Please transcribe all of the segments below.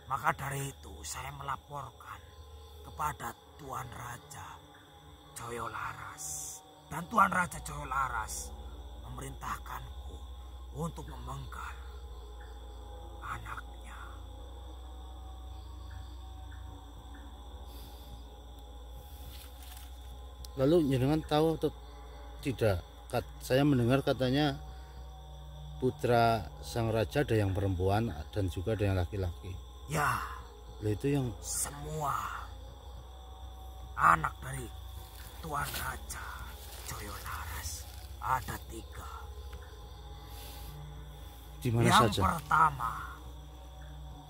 Maka dari itu saya melaporkan kepada Tuan Raja Joyolaras. Dan Tuan Raja Joyolaras memerintahkanku untuk memenggal anaknya. Lalu jenengan tahu atau tidak? Saya mendengar katanya putra sang raja ada yang perempuan dan juga ada yang laki-laki. Ya, Lah itu yang semua anak dari Tuan Raja Joyolaras ada 3. di mana Yang saja? pertama,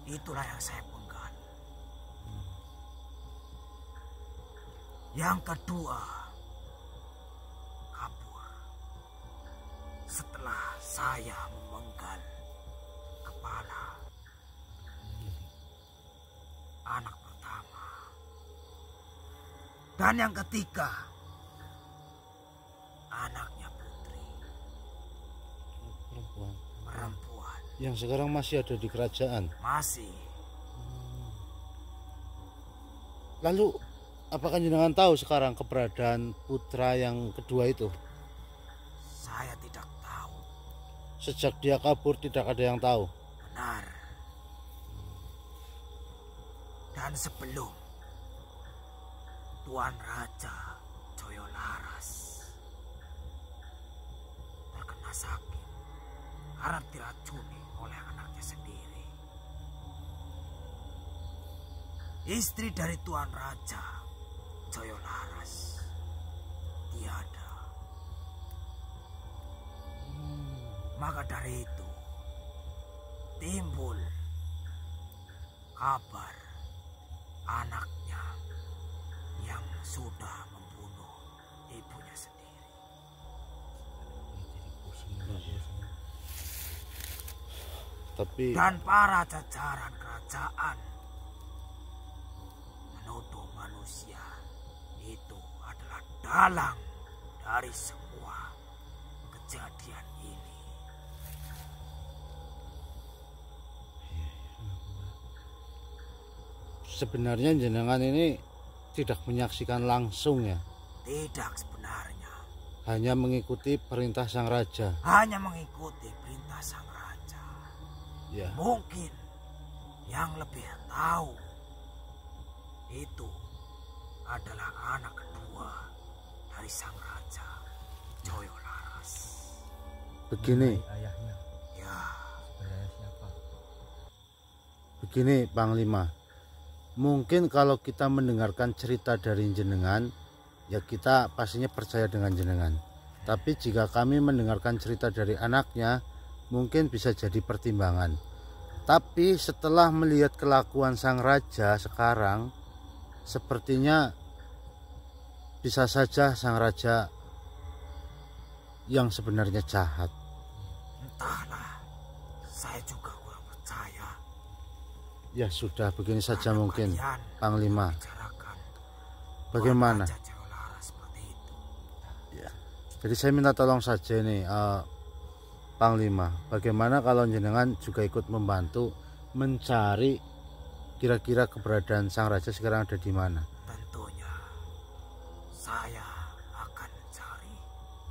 itulah yang saya penggal. Yang kedua, kabur. Setelah saya memenggal kepala anak pertama. Dan yang ketiga, anaknya putri, perempuan. Yang sekarang masih ada di kerajaan. Masih. Lalu apakah jenengan tahu sekarang keberadaan putra yang kedua itu? Saya tidak tahu. Sejak dia kabur tidak ada yang tahu. Benar. Dan sebelum Tuan Raja Joyolaras terkena sakit karena diracuni oleh anaknya sendiri, istri dari Tuan Raja Joyolaras tiada. Maka dari itu timbul kabar anaknya yang sudah membunuh ibunya sendiri. Tapi Dan para jajaran kerajaan menuduh manusia itu adalah dalang dari semua kejadian ini. sebenarnya jenengan ini tidak menyaksikan langsung ya, Tidak sebenarnya, hanya mengikuti perintah sang raja. hanya mengikuti perintah sang raja. Ya, Mungkin yang lebih tahu itu adalah anak kedua dari sang raja Joyolaras. begini, Ayahnya Ya, sebenarnya siapa? begini Panglima. Mungkin kalau kita mendengarkan cerita dari jenengan, ya kita pastinya percaya dengan jenengan. Tapi jika kami mendengarkan cerita dari anaknya, mungkin bisa jadi pertimbangan. Tapi setelah melihat kelakuan sang raja sekarang, sepertinya bisa saja sang raja yang sebenarnya jahat. entahlah. Saya juga kurang percaya. Ya sudah, begini saja Karena mungkin kalian Panglima. bicarakan Bagaimana? Raja Joyolaras seperti itu. Ya. Jadi saya minta tolong saja nih Panglima, bagaimana kalau jenengan juga ikut membantu mencari kira-kira keberadaan sang raja sekarang ada di mana? Tentunya saya akan mencari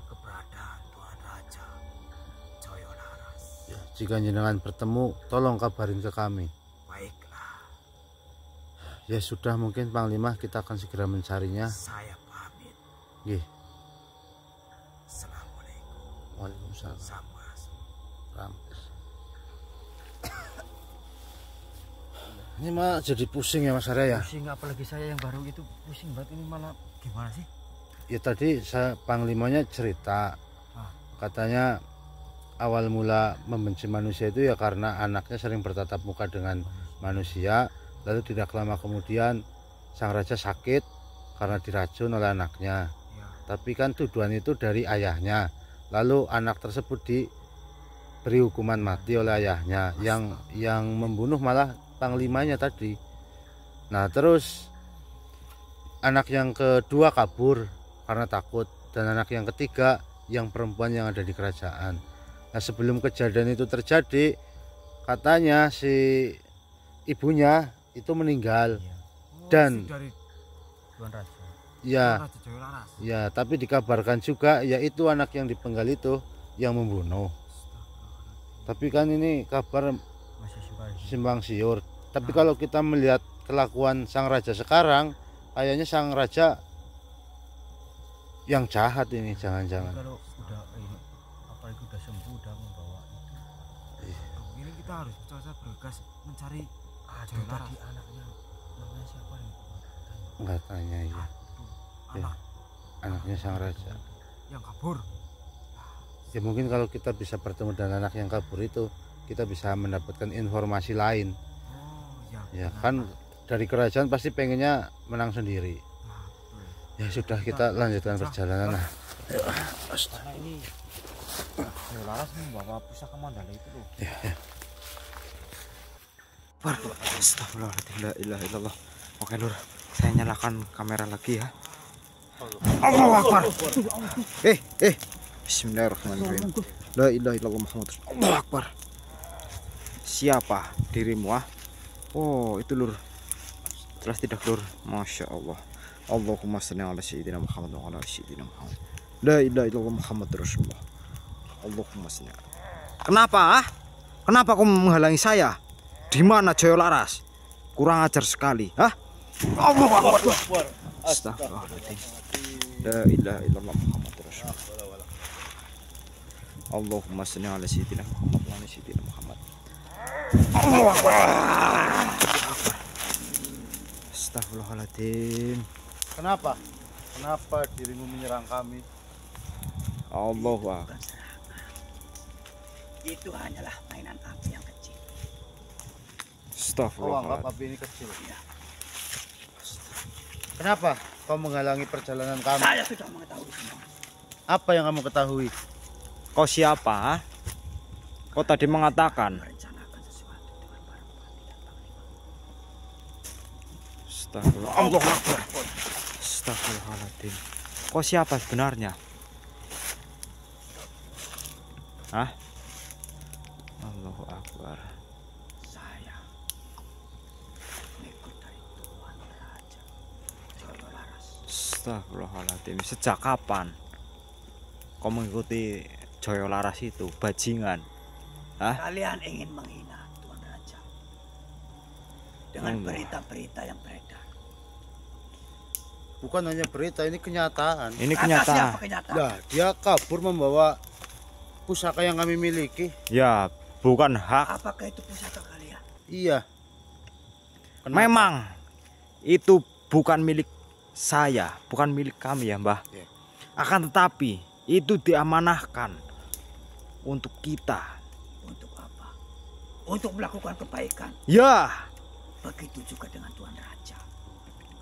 keberadaan Tuan Raja Joyolaras. Ya, jika jenengan bertemu, tolong kabarin ke kami. Baiklah, Ya sudah, mungkin Panglima kita akan segera mencarinya. saya pamit. Nggih. Assalamualaikum. Waalaikumsalam. Sampurasun. Ini mah jadi pusing ya Mas Arya ya. Pusing, apalagi saya yang baru itu pusing banget ini, malah gimana sih? Ya tadi saya Panglimanya cerita, Ah. katanya awal mula membenci manusia itu ya karena anaknya sering bertatap muka dengan manusia, lalu tidak lama kemudian sang raja sakit karena diracun oleh anaknya. Ya, Tapi kan tuduhan itu dari ayahnya, lalu anak tersebut diberi hukuman mati oleh ayahnya, yang membunuh malah Panglimanya tadi. Nah terus anak yang kedua kabur karena takut, dan anak yang ketiga yang perempuan yang ada di kerajaan. Nah sebelum kejadian itu terjadi, katanya si ibunya itu meninggal. Iya. Dan- istri dari Tuan Raja. Ya, Raja Jawa Laras. ya, tapi dikabarkan juga yaitu anak yang dipenggal itu yang membunuh. Tapi kan ini kabar Masih simpang. simpang siur. Tapi kalau kita melihat kelakuan sang raja sekarang, kayaknya sang raja yang jahat ini jangan-jangan. Kalau udah ini apalagi udah sembuh udah membawa itu. Ini kita harus coba bergegas mencari Aduh, Jawa Laras. tadi anaknya namanya siapa nih? Enggak tanya ya. Aduh, Anaknya sang raja. yang kabur. Ya mungkin kalau kita bisa bertemu dengan anak yang kabur itu, kita bisa mendapatkan informasi lain. Oh ya. Ya benar. kan dari kerajaan pasti pengennya menang sendiri. Nah, betul. Ya sudah, kita lanjutkan perjalanan. Nah. Karena ini Jawa Laras membawa pusaka Mandala itu loh. Astagfirullahaladzim, la ilaha illallah. Oke lur, saya nyalakan kamera lagi ya. Allahu Akbar. Bismillahirrahmanirrahim. La ilaha illallah Muhammad Rasulullah. Allahu Akbar. Siapa dirimu ah? Oh itu lur. Jelas tidak lur? Masya Allah. Allahumma salli ala sayyidina Muhammad wa ala sayyidina Muhammad. La ilaha illallah Muhammad Rasulullah. Allahumma salli. Kenapa ah? Kenapa kau menghalangi saya? Di mana Jawa Laras? Kurang ajar sekali, hah? Allahu Akbar. Astagfirullahaladzim. La ilaha illallah Muhammad Rasulullah. Allahumma salli ala sayyidina Muhammad wa ala sayyidina Muhammad. Allahu Akbar. Astagfirullahaladzim. Kenapa? Kenapa dirimu menyerang kami? Allahu Akbar. Itu hanyalah mainan api yang kecil. Kau anggap Astagfirullahaladzim. api ini kecil. Kenapa kau menghalangi perjalanan kami? Saya sudah mengetahui semua. Apa yang kamu ketahui? Kau siapa? Ah? Kau tadi mengatakan. Merencanakan sesuatu dengan barang bukti dan panglima. Astagfirullah. Allahu Akbar. Astagfirullahaladzim. Kau siapa sebenarnya? Hah? Allahu Akbar. Saya mengikut dari Tuan Raja Jawa Laras. Astagfirullahaladzim. Sejak kapan kau mengikuti Jaya Laras itu? Bajingan. Hah? Kalian ingin menghina Tuan Raja dengan Allah. berita-berita yang beredar. Bukan hanya berita, ini kenyataan. Ini Kata kenyataan. siapa kenyataan? Nah, dia kabur membawa pusaka yang kami miliki. Ya, bukan hak. Apakah itu pusaka kalian? Iya. Kenapa? Memang itu bukan milik saya, bukan milik kami ya, Mbah. Ya. Akan tetapi itu diamanahkan untuk kita. Untuk apa? Untuk melakukan kebaikan. Ya, Begitu juga dengan Tuan Raja.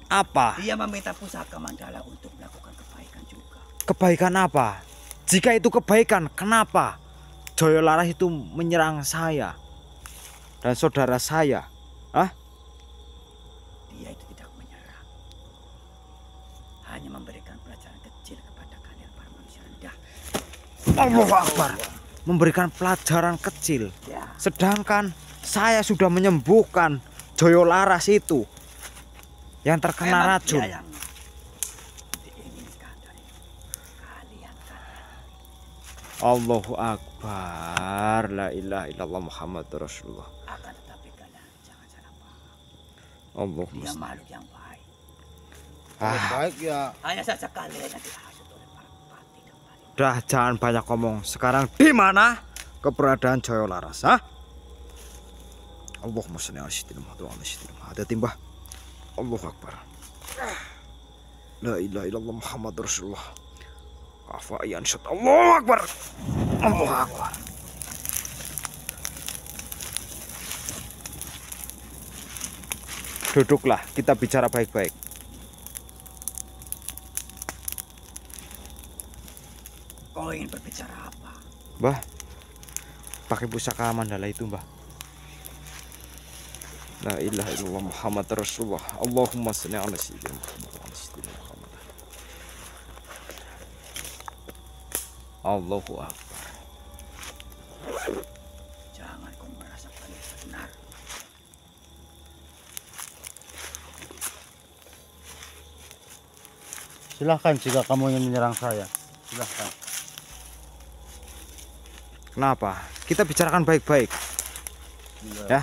apa? Dia meminta pusaka Mandala untuk melakukan kebaikan juga. Kebaikan apa? Jika itu kebaikan, kenapa Jaya Laras itu menyerang saya dan saudara saya? Hah? Dia itu tidak menyerang. Hanya memberikan pelajaran kecil kepada kalian para manusia rendah. Allahu Akbar. Memberikan pelajaran kecil. Ya, Sedangkan saya sudah menyembuhkan Jaya Laras itu yang terkena memang racun. dia yang diinginkan dari kalian kan. Allahu Akbar. La ilaha illallah Muhammad Rasulullah. Akan tetapi kalian jangan salah paham. Allahumma Dia salli. makhluk yang baik. Kalau baik ya Hanya saja kalian yang dihasut oleh para bupati dan panglima. Dah jangan banyak ngomong. Sekarang di mana keberadaan Jaya Laras? Hah? Allahumma sholli ala sayyidina Muhammad wa ala sayyidina Muhammad. Ada timbah. Allahu Akbar. La ilaha illallah Muhammad Rasulullah. Afayan syat. Allahu Akbar. Allahu Akbar. Duduklah, kita bicara baik-baik. Kau ingin berbicara apa? Mbah, pakai pusaka Mandala itu, Mbah. La ilaha illallah Muhammad Rasulullah. Allahumma sholli ala sayyidina Muhammad wa ala sayyidina Muhammad. Allahu Akbar. Jangan kau merasa paling benar. Silahkan jika kamu ingin menyerang saya. Silahkan. Kenapa? Kita bicarakan baik-baik. Ya.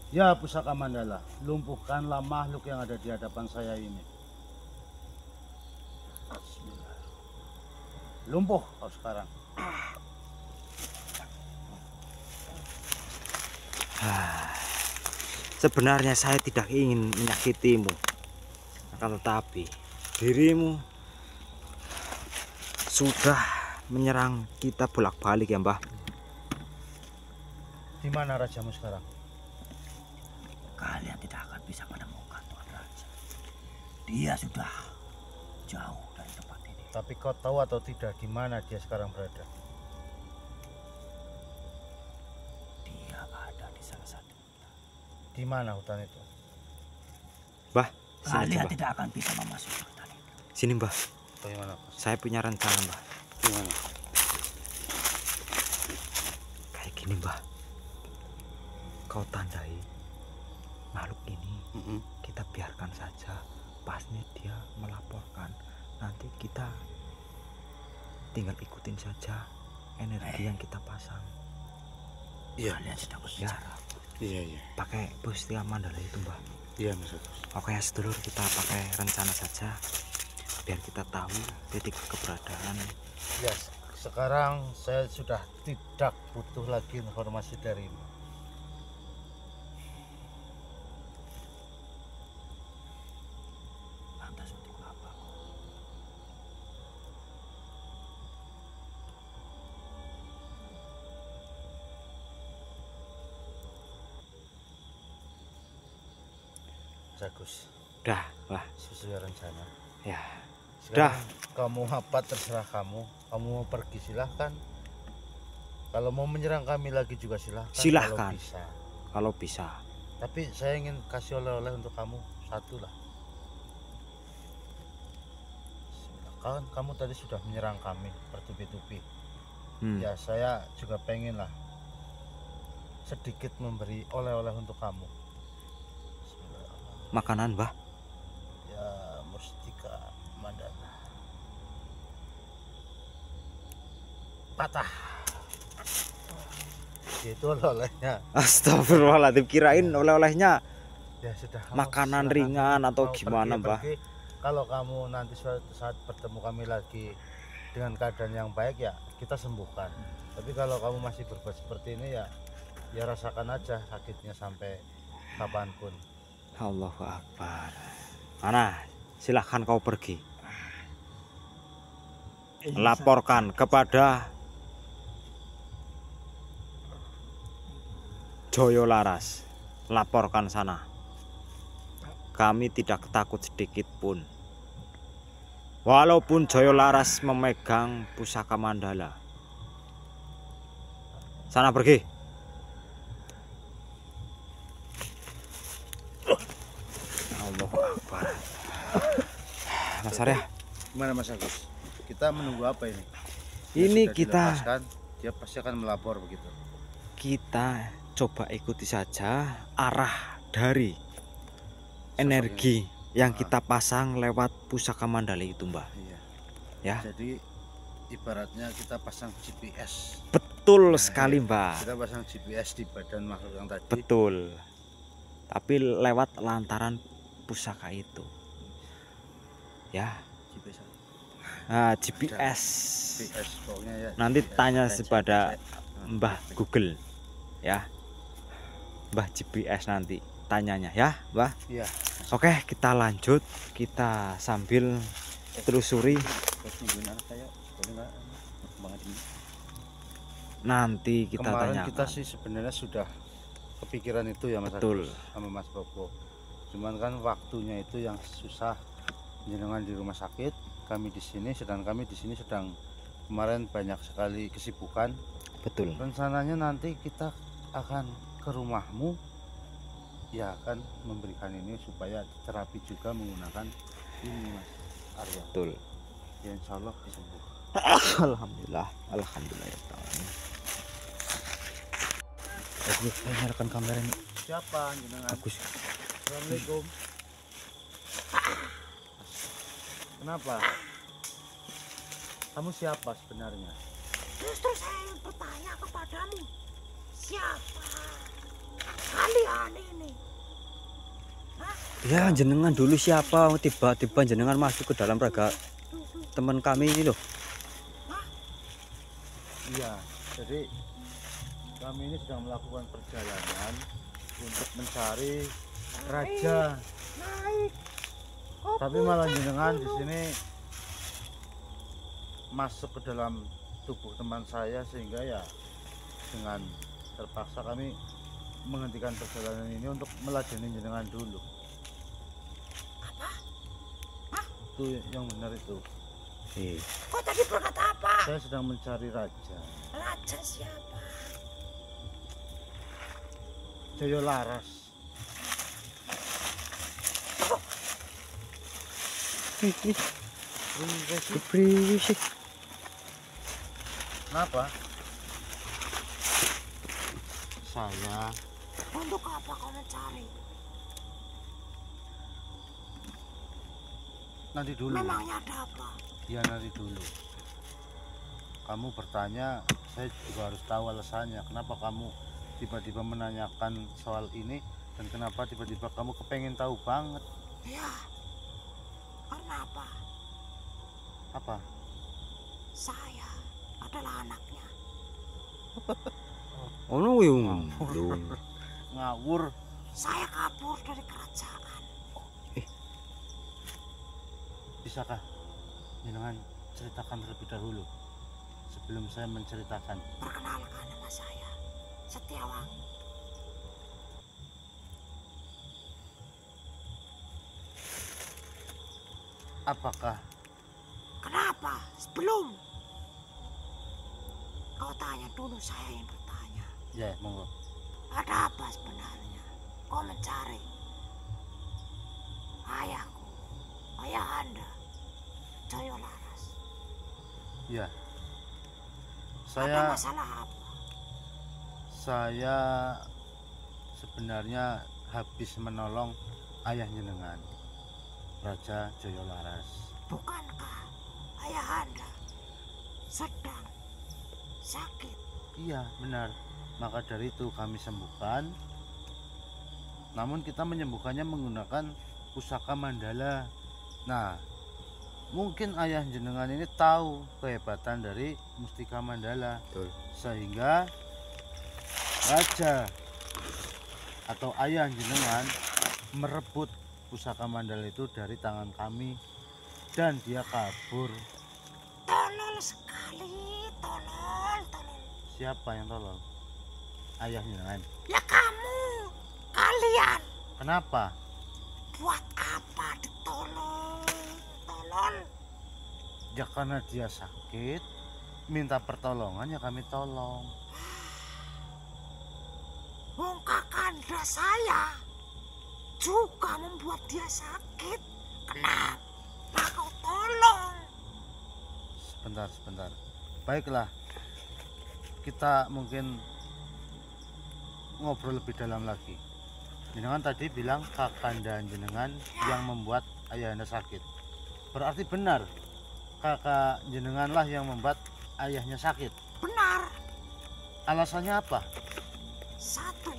Ya pusaka Mandala, lumpuhkanlah makhluk yang ada di hadapan saya ini. Bismillah. Lumpuh kau sekarang. Sebenarnya saya tidak ingin menyakitimu, akan tetapi dirimu sudah menyerang kita bolak-balik ya Mbah. Di mana rajamu sekarang? Kalian tidak akan bisa menemukan Tuan Raja. Dia sudah jauh dari tempat ini. Tapi kau tahu atau tidak di mana dia sekarang berada? Dia ada di salah satu hutan. Di mana hutan itu? Mbah, sini Kalian coba. tidak akan bisa memasuki hutan itu. Sini Mbah. Bagaimana? Saya punya rencana Mbah. Gimana? Kayak gini Mbah. Kau tandai makhluk ini, kita biarkan saja. Pasnya dia melaporkan, nanti kita tinggal ikutin saja energi yang kita pasang. Iya. Kalian sedang Ya, berbicara. Iya. pakai pusaka Mandala itu Mbah. Iya Mas Agus. Oke ya sedulur, kita pakai rencana saja biar kita tahu titik keberadaan. Ya, sekarang saya sudah tidak butuh lagi informasi darimu. Lantas untuk apa? Mas Agus, Dah lah sesuai rencana. ya. Sekarang kamu apa terserah kamu. Kamu mau pergi silahkan. Kalau mau menyerang kami lagi juga silahkan. Silahkan. Kalau bisa. Kalau bisa. Tapi saya ingin kasih oleh-oleh untuk kamu satu lah. Kamu tadi sudah menyerang kami bertubi-tubi. Ya saya juga pengen lah sedikit memberi oleh-oleh untuk kamu. Bismillahirrahmanirrahim. Makanan Mbah. Ya Mustika Mandala. Patah. Itu oleh-olehnya. Astagfirullahaladzim, kirain oleh-olehnya Ya sudah. makanan silakan. ringan atau Mau gimana Mbah. pergi. Kalau kamu nanti suatu saat bertemu kami lagi dengan keadaan yang baik ya kita sembuhkan. Tapi kalau kamu masih berbuat seperti ini ya rasakan aja sakitnya sampai kapanpun. Allahu Akbar. Mana? Silahkan kau pergi. Laporkan kepada Joyo Laras. Laporkan sana. Kami tidak takut sedikit pun. Walaupun Joyo Laras memegang pusaka Mandala. Sana pergi. Allahu Akbar. Mas Arya, Gimana Mas Agus? Kita menunggu apa ini? ini Sudah kita dilepaskan, dia pasti akan melapor begitu. kita coba ikuti saja arah dari energi yang kita pasang lewat pusaka Mandala itu Mbah. Iya. Ya, Jadi ibaratnya kita pasang GPS. betul sekali Mbah. Kita pasang GPS di badan makhluk yang tadi. Betul. Tapi lewat lantaran pusaka itu. Ya. GPS. Nah, GPS. GPS pokoknya ya. Nanti GPS, tanya GPS. kepada Mbah Google ya. Mbah GPS nanti tanyanya ya, Mbah. Iya. Oke, kita lanjut. Kita sambil telusuri. Terus nungguin anak saya. Boleh nggak? Banget ini. Nanti kita Kemarin tanyakan. kita sih sebenarnya sudah kepikiran itu ya Mas Betul. Agus sama Mas Bobo. Cuman kan waktunya itu yang susah. Jenengan di rumah sakit, kami di sini, sedang kami di sini sedang kemarin banyak sekali kesibukan. Betul. Rencananya nanti kita akan ke rumahmu, ya akan memberikan ini supaya terapi juga menggunakan ini Mas Arya. Betul. Ya insya Allah sembuh. Alhamdulillah. Alhamdulillah ya Allah. Saya nyalakan kamera ini. Siapa jenengan? Bagus. Assalamualaikum. Kenapa? Kamu siapa sebenarnya? Justru saya ingin bertanya kepadamu. Siapa kalian ini? Ya jenengan dulu siapa? Tiba-tiba jenengan masuk ke dalam raga teman kami ini loh. Iya, jadi kami ini sedang melakukan perjalanan untuk mencari raja. Naik. Tapi malah jenengan di sini masuk ke dalam tubuh teman saya, sehingga ya dengan terpaksa kami menghentikan perjalanan ini untuk meladeni jenengan dulu. Apa? Itu yang benar itu. Kau tadi berkata apa? Saya sedang mencari raja. Raja siapa? Jaya Laras. Berisik. Kenapa? Saya Untuk apa kau mencari? nanti dulu. Memangnya ada apa? Ya nanti dulu. Kamu bertanya, saya juga harus tahu alasannya. Kenapa kamu tiba-tiba menanyakan soal ini, dan kenapa tiba-tiba kamu kepengen tahu banget? Ya, karena apa? Apa? Saya adalah anaknya. Ono yung Ngawur. Saya kabur dari kerajaan. Bisakah jenengan ceritakan terlebih dahulu sebelum saya menceritakan? Perkenalkan nama saya, Setiawangi. Apakah Kenapa? Sebelum kau tanya dulu, saya yang bertanya. ya monggo. Ada apa sebenarnya? Kau mencari ayahku, ayah Anda, Jaya Laras. Ya, Ada saya masalah apa? saya sebenarnya habis menolong ayah jenengan, Raja Jaya Laras. Bukankah ayah Anda sedang sakit? Iya benar, maka dari itu kami sembuhkan. Namun kita menyembuhkannya menggunakan pusaka mandala. Nah, mungkin ayah jenengan ini tahu kehebatan dari mustika mandala. Betul. Sehingga raja atau ayah jenengan merebut pusaka mandala itu dari tangan kami, dan dia kabur. Tolol sekali, tolol. Siapa yang tolong? Ayah jenengan. Ya kamu, kalian. Kenapa? Buat apa ditolong? Tolol. Ya karena dia sakit, minta pertolongan, ya kami tolong. Wong kakanda saya juga membuat dia sakit. Kenapa kau tolong? Sebentar. Baiklah, kita mungkin ngobrol lebih dalam lagi. Jenengan tadi bilang kakanda jenengan yang membuat ayah anda sakit. Berarti benar kakak jenenganlah yang membuat ayahnya sakit. Benar. Alasannya apa? Satu,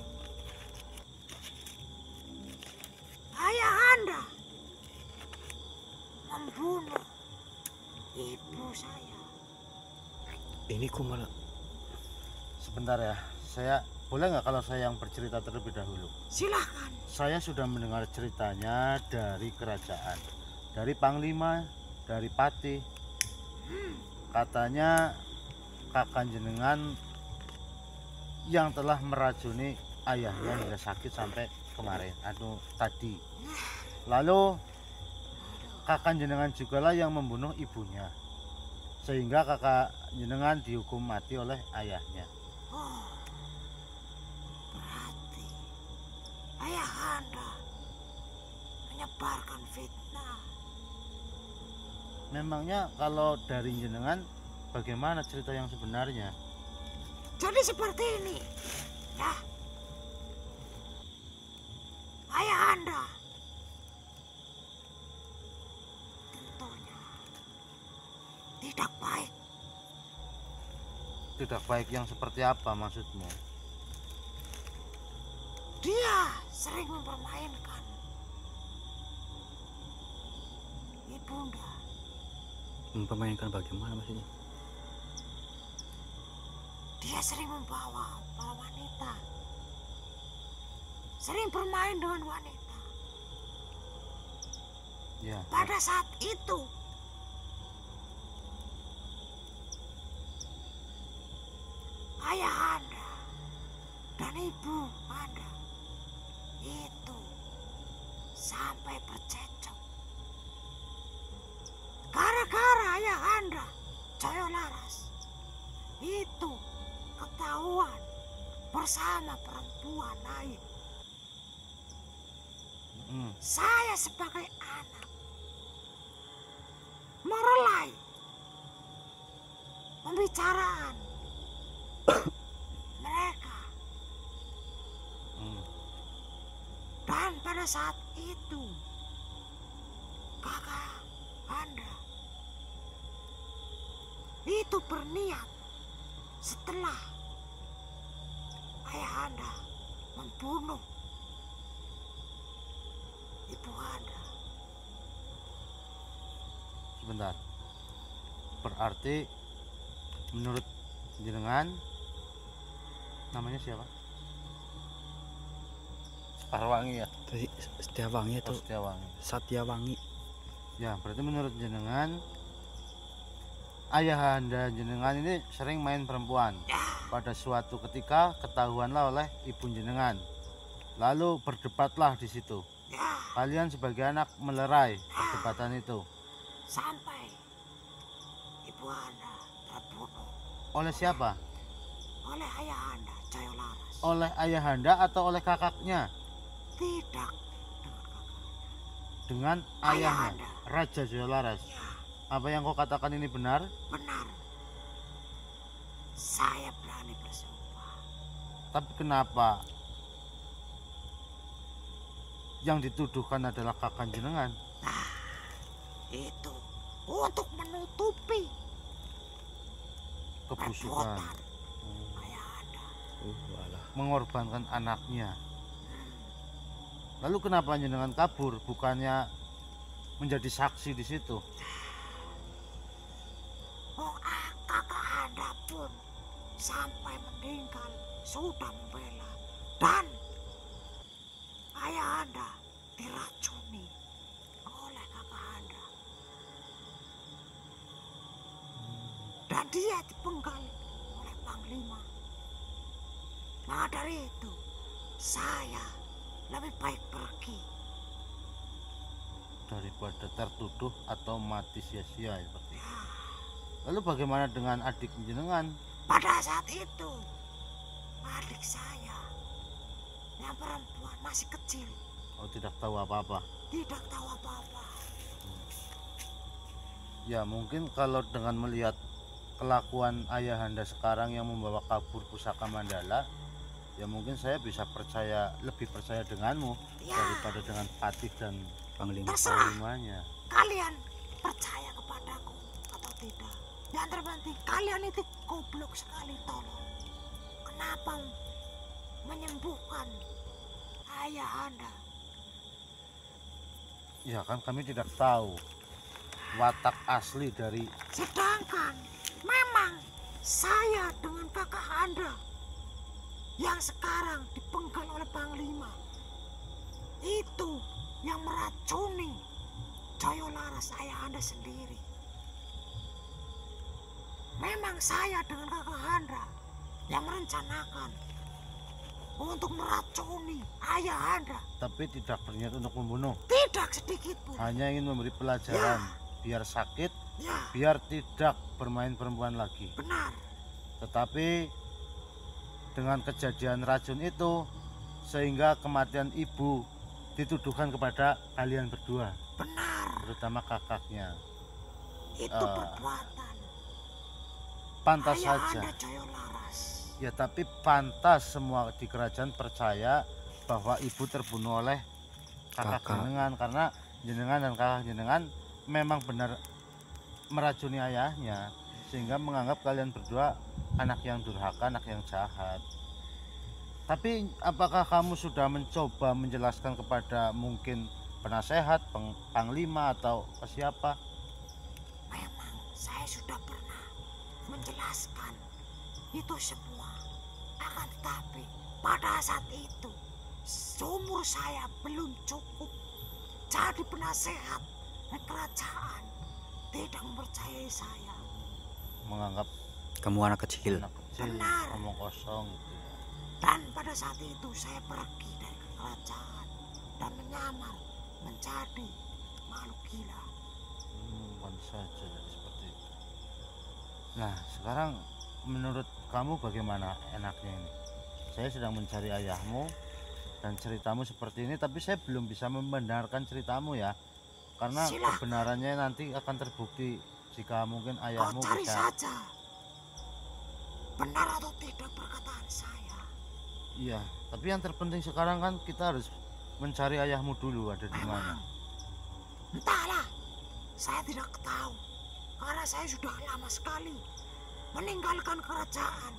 ayah Anda membunuh ibu saya. Ini kok malah Sebentar ya, saya boleh nggak kalau saya yang bercerita terlebih dahulu? Silahkan. Saya sudah mendengar ceritanya dari kerajaan, dari panglima, dari patih. Katanya kakak jenengan yang telah meracuni ayahnya hingga sakit sampai kemarin, tadi. Lalu kakak jenengan jugalah yang membunuh ibunya, sehingga kakak jenengan dihukum mati oleh ayahnya. Oh, berarti ayah Anda menyebarkan fitnah. Memangnya kalau dari jenengan bagaimana cerita yang sebenarnya? Jadi seperti ini, ya. Ayah Anda tentunya tidak baik yang seperti apa maksudmu? Dia sering mempermainkan ibunda. Mempermainkan bagaimana maksudnya? Dia sering membawa para wanita, sering bermain dengan wanita. Ya. Pada saat itu ayah Anda dan ibu Anda itu sampai bercecok gara-gara ayah Anda Jaya Laras itu ketahuan bersama perempuan lain. Saya sebagai anak merelai pembicaraan mereka. Dan pada saat itu kakak Anda itu berniat setelah ayah Anda membunuh ibu Anda. Sebentar. Berarti menurut jenengan namanya siapa? Sparwangi ya? Tadi Setiawangi itu. Setiawangi. Satyawangi. Ya, berarti menurut jenengan ayah Anda jenengan ini sering main perempuan. Pada suatu ketika ketahuanlah oleh ibu jenengan. Lalu berdebatlah di situ. Kalian sebagai anak melerai perdebatan itu. Sampai ibu Anda terbunuh. Oleh siapa? Oleh ayah Anda Jaya Laras. Oleh ayah Anda atau oleh kakaknya? Tidak, Dengan Ayah ayahnya, Anda. Raja Jaya Laras. ya Apa yang kau katakan ini benar? benar. Saya berani bersumpah. Tapi kenapa yang dituduhkan adalah kakak jenengan? Itu untuk menutupi Kebusukan, perbuatan ayah Anda. Walah. mengorbankan anaknya. Lalu kenapa jenengan kabur? Bukannya menjadi saksi di situ? Oh, kakak Anda pun sampai meninggal sudah membela, dan ayah Anda diracuni oleh kakak Anda, dan dia dipenggal oleh Panglima. Maka dari itu saya lebih baik pergi Daripada tertuduh atau mati sia-sia seperti itu. Lalu bagaimana dengan adik jenengan? pada saat itu. Adik saya yang perempuan masih kecil, Oh, tidak tahu apa-apa. tidak tahu apa-apa. Ya, mungkin kalau dengan melihat kelakuan ayah Anda sekarang yang membawa kabur pusaka Mandala, ya mungkin saya bisa lebih percaya denganmu Ya, daripada dengan Patih dan Panglima. terserah panglimanya. kalian percaya kepadaku atau tidak. Yang terpenting kalian itu goblok sekali, tolong. Kenapa menyembuhkan ayah Anda? Ya kan kami tidak tahu watak asli dari Sedangkan memang saya dengan kakak Anda yang sekarang dipenggal oleh Panglima itu yang meracuni Jaya Laras ayah Anda sendiri. Memang saya dengan kakak Anda yang merencanakan untuk meracuni ayah Anda. tapi tidak berniat untuk membunuh, Tidak sedikit pun. hanya ingin memberi pelajaran biar sakit, Ya, biar tidak bermain perempuan lagi. benar. Tetapi dengan kejadian racun itu sehingga kematian ibu dituduhkan kepada kalian berdua, Benar. terutama kakaknya. Itu perbuatan Pantas ayah saja. Anda Jaya Laras. Ya, tapi pantas semua di kerajaan percaya bahwa ibu terbunuh oleh kakak Kakak. jenengan, karena jenengan dan kakak jenengan memang benar meracuni ayahnya sehingga menganggap kalian berdua anak yang durhaka, anak yang jahat. Tapi apakah kamu sudah mencoba menjelaskan kepada mungkin penasehat, panglima atau ke siapa? Memang saya sudah pernah menjelaskan itu semua. Akan tetapi pada saat itu seumur saya belum cukup jadi penasehat kerajaan. Tidak mempercayai saya. Menganggap Kamu anak kecil. anak kecil, Benar. ngomong kosong gitu ya. Dan pada saat itu saya pergi dari kerajaan dan menyamar menjadi makhluk gila. Pantas saja jadi seperti itu. Nah, sekarang menurut kamu bagaimana enaknya ini? Saya sedang mencari ayahmu dan ceritamu seperti ini, tapi saya belum bisa membenarkan ceritamu ya. Karena Silakan. kebenarannya nanti akan terbukti jika mungkin Kau ayahmu cari bisa. saja benar atau tidak perkataan saya. Iya, tapi yang terpenting sekarang kan kita harus mencari ayahmu dulu ada di mana. Memang entahlah, saya tidak tahu karena saya sudah lama sekali meninggalkan kerajaan.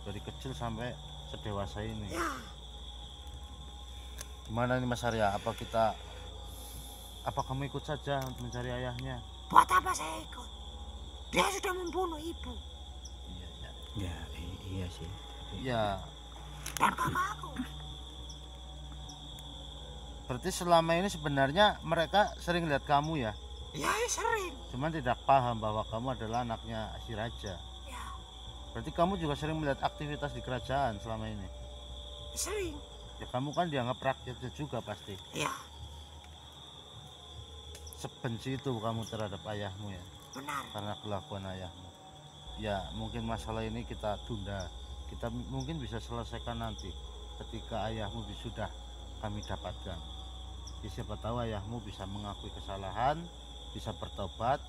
Dari kecil sampai sedewasa ini. Ya, Gimana nih Mas Arya? Apa kamu ikut saja untuk mencari ayahnya? buat apa saya ikut? Dia sudah membunuh ibu Iya. Iya sih. Ya, dan kakakku. berarti selama ini sebenarnya mereka sering lihat kamu ya, Ya sering. cuman tidak paham bahwa kamu adalah anaknya si raja. Ya Berarti kamu juga sering melihat aktivitas di kerajaan selama ini. sering. Ya kamu kan dianggap rakyatnya juga pasti. Ya Sebenci itu kamu terhadap ayahmu ya, benar. karena kelakuan ayahmu. Ya mungkin masalah ini kita tunda. Kita mungkin bisa selesaikan nanti ketika ayahmu sudah kami dapatkan. Ya, siapa tahu ayahmu bisa mengakui kesalahan, bisa bertobat.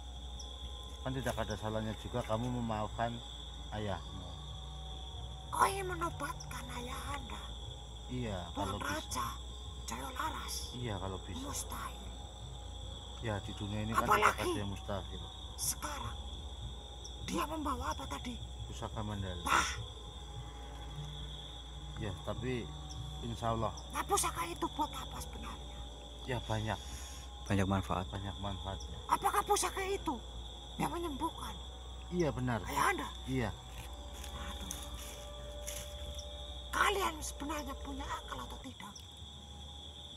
Kan tidak ada salahnya juga kamu memaafkan ayahmu. Kau ingin menobatkan ayah Anda, Iya kalau Tuan bisa. Raja Jayolaras? Iya kalau bisa. Mustahil. Ya di dunia ini kan Apalagi- tidak ada yang mustahil. Sekarang dia membawa apa tadi? Pusaka Mandala. Nah, Ya tapi insya Allah nah pusaka itu buat apa sebenarnya? ya banyak Banyak manfaat. manfaatnya. Apakah pusaka itu yang menyembuhkan Iya benar. ayah Anda? Iya. Aduh. Kalian sebenarnya punya akal atau tidak?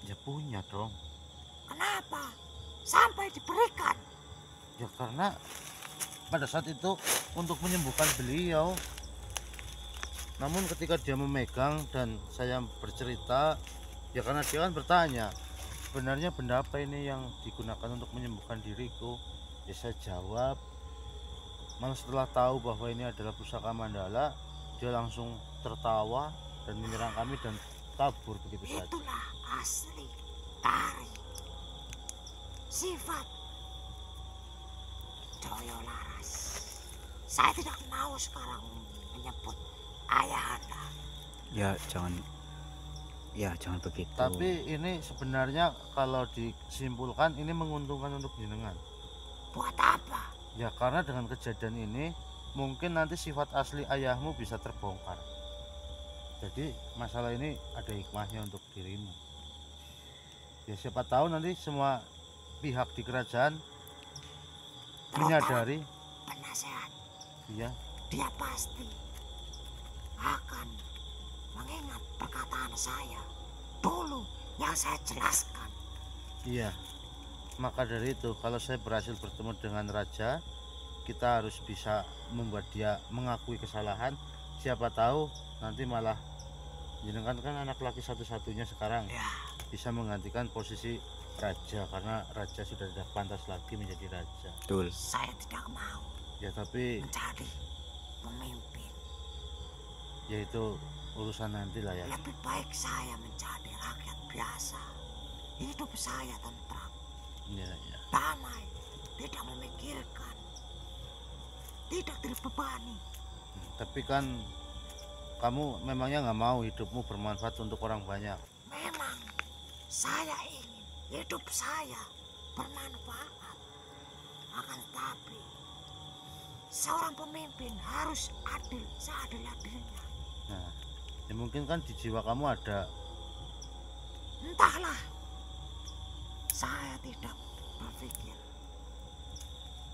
Ya punya dong. Kenapa sampai diberikan? Ya karena pada saat itu untuk menyembuhkan beliau. Namun ketika dia memegang dan saya bercerita, ya karena dia kan bertanya, sebenarnya benda apa ini yang digunakan untuk menyembuhkan diriku? Ya saya jawab. Malah setelah tahu bahwa ini adalah pusaka Mandala, dia langsung tertawa dan menyerang kami dan kabur begitu saja. Itulah asli dari sifat Jayolaras. Saya tidak mau sekarang menyebut ayah Anda. Jangan begitu. Tapi ini sebenarnya kalau disimpulkan ini menguntungkan untuk jenengan. Buat apa? Ya karena dengan kejadian ini mungkin nanti sifat asli ayahmu bisa terbongkar. Jadi masalah ini ada hikmahnya untuk dirimu. Ya siapa tahu nanti semua pihak di kerajaan menyadari, Penasehat, ya dia pasti akan mengingat perkataan saya dulu yang saya jelaskan. iya. Maka dari itu kalau saya berhasil bertemu dengan raja, kita harus bisa membuat dia mengakui kesalahan. Siapa tahu nanti malah jenengan kan anak laki satu-satunya sekarang Ya, bisa menggantikan posisi raja karena raja sudah tidak pantas lagi menjadi raja. Betul. saya tidak mau Ya tapi menjadi pemimpin. yaitu urusan nanti lah ya. Lebih baik saya menjadi rakyat biasa. Hidup saya tentram, Iya, ya. damai, tidak memikirkan, tidak terbebani. Tapi kan kamu memangnya nggak mau hidupmu bermanfaat untuk orang banyak. Memang saya ingin hidup saya bermanfaat. Akan tetapi seorang pemimpin harus adil seadil-adilnya. Nah, ya mungkin kan di jiwa kamu ada. Entahlah, saya tidak berpikir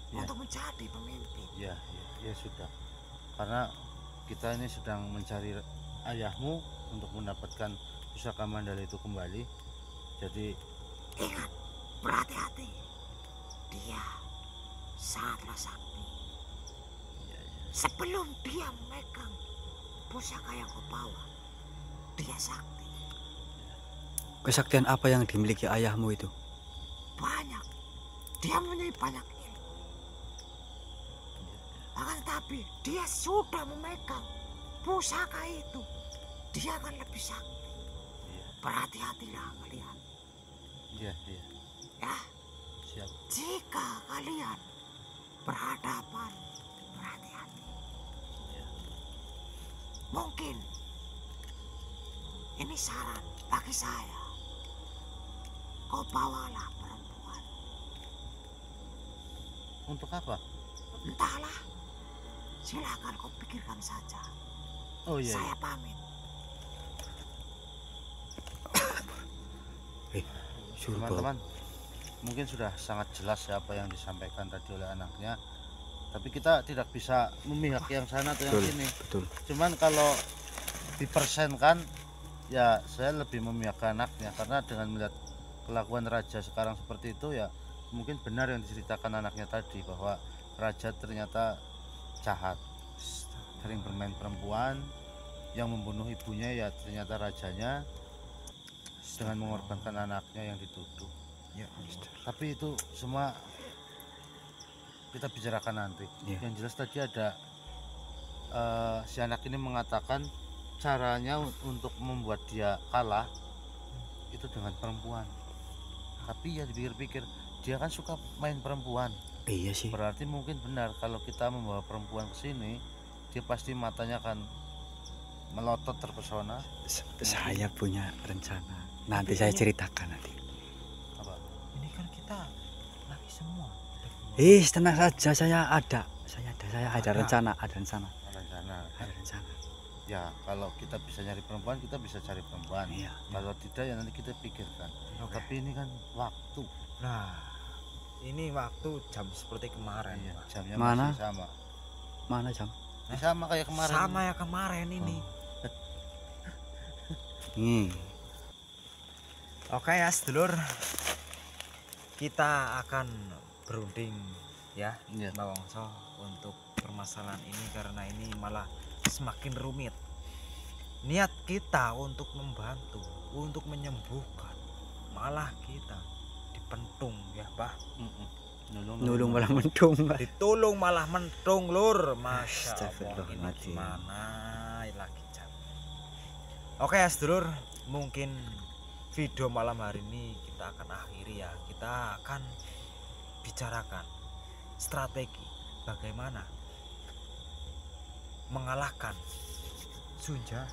Ya. untuk menjadi pemimpin. Ya sudah. Karena kita ini sedang mencari ayahmu untuk mendapatkan pusaka Mandala itu kembali. Jadi Ingat, berhati-hati. Dia sangatlah sakti. Sebelum dia memegang pusaka yang kau bawa, dia sakti. Kesaktian apa yang dimiliki ayahmu itu? Banyak. Dia mempunyai banyak ilmu. Akan tetapi dia sudah memegang pusaka itu, dia akan lebih sakti. Berhati-hatilah kalian. iya. Ya, Siap. jika kalian berhadapan, berhati-hati. Mungkin ini saran bagi saya. Kau bawalah perempuan. Untuk apa? Entahlah. Silakan kau pikirkan saja. Oh iya. Saya pamit. Teman-teman, mungkin sudah sangat jelas ya apa yang disampaikan tadi oleh anaknya. Tapi kita tidak bisa memihak yang sana atau yang sini. Betul. Cuman kalau dipersenkan, ya saya lebih memihak ke anaknya, karena dengan melihat kelakuan raja sekarang seperti itu, ya mungkin benar yang diceritakan anaknya tadi, bahwa raja ternyata jahat, sering bermain perempuan, yang membunuh ibunya ya ternyata rajanya, dengan mengorbankan anaknya yang dituduh. Ya, Tapi itu semua kita bicarakan nanti. Yang jelas tadi ada si anak ini mengatakan caranya untuk membuat dia kalah itu dengan perempuan. Tapi ya dipikir-pikir, dia kan suka main perempuan. Iya sih. Berarti mungkin benar kalau kita membawa perempuan ke sini, dia pasti matanya akan melotot terpesona. Saya punya rencana. Nanti saya ceritakan nanti. Apa? ini kan kita laki semua. Tenang saja, saya ada rencana, Rencana. ada rencana. Ya kalau kita bisa nyari perempuan, kita bisa cari perempuan. Iya. Kalau tidak ya nanti kita pikirkan. Tapi ini kan waktu. Nah, ini waktu jam seperti kemarin. Iya, Pak. jamnya Mana? masih sama. Mana jam? Ya, sama kayak kemarin. Sama ya kemarin ini. Nih. Oke ya sedulur, kita akan berunding ya Iya. Mbak Wongso untuk permasalahan ini, karena ini malah semakin rumit. Niat kita untuk membantu, untuk menyembuhkan, malah kita dipentung ya Bah. Nulung malah mendung, Pak. Ditolong malah mentung lur. Masya Allah, ini Astagfirullahaladzim. gimana lagi jam. Oke ya sedulur, mungkin video malam hari ini kita akan akhiri ya. Kita akan bicarakan strategi bagaimana mengalahkan Sunja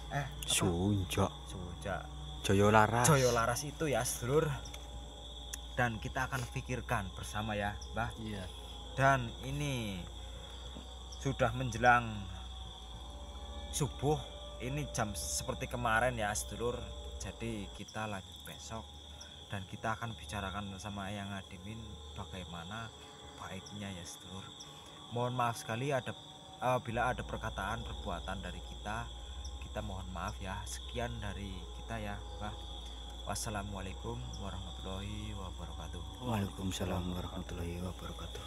Joyo Laras itu ya sedulur. Dan kita akan pikirkan bersama ya Mbah. Iya. Dan ini sudah menjelang subuh, ini jam seperti kemarin ya sedulur. Jadi kita lanjut besok dan kita akan bicarakan bersama yang admin bagaimana baiknya ya sedulur. Mohon maaf sekali bila ada perkataan perbuatan dari kita mohon maaf ya. Sekian dari kita ya Mbah. Wassalamualaikum warahmatullahi wabarakatuh. Waalaikumsalam warahmatullahi wabarakatuh.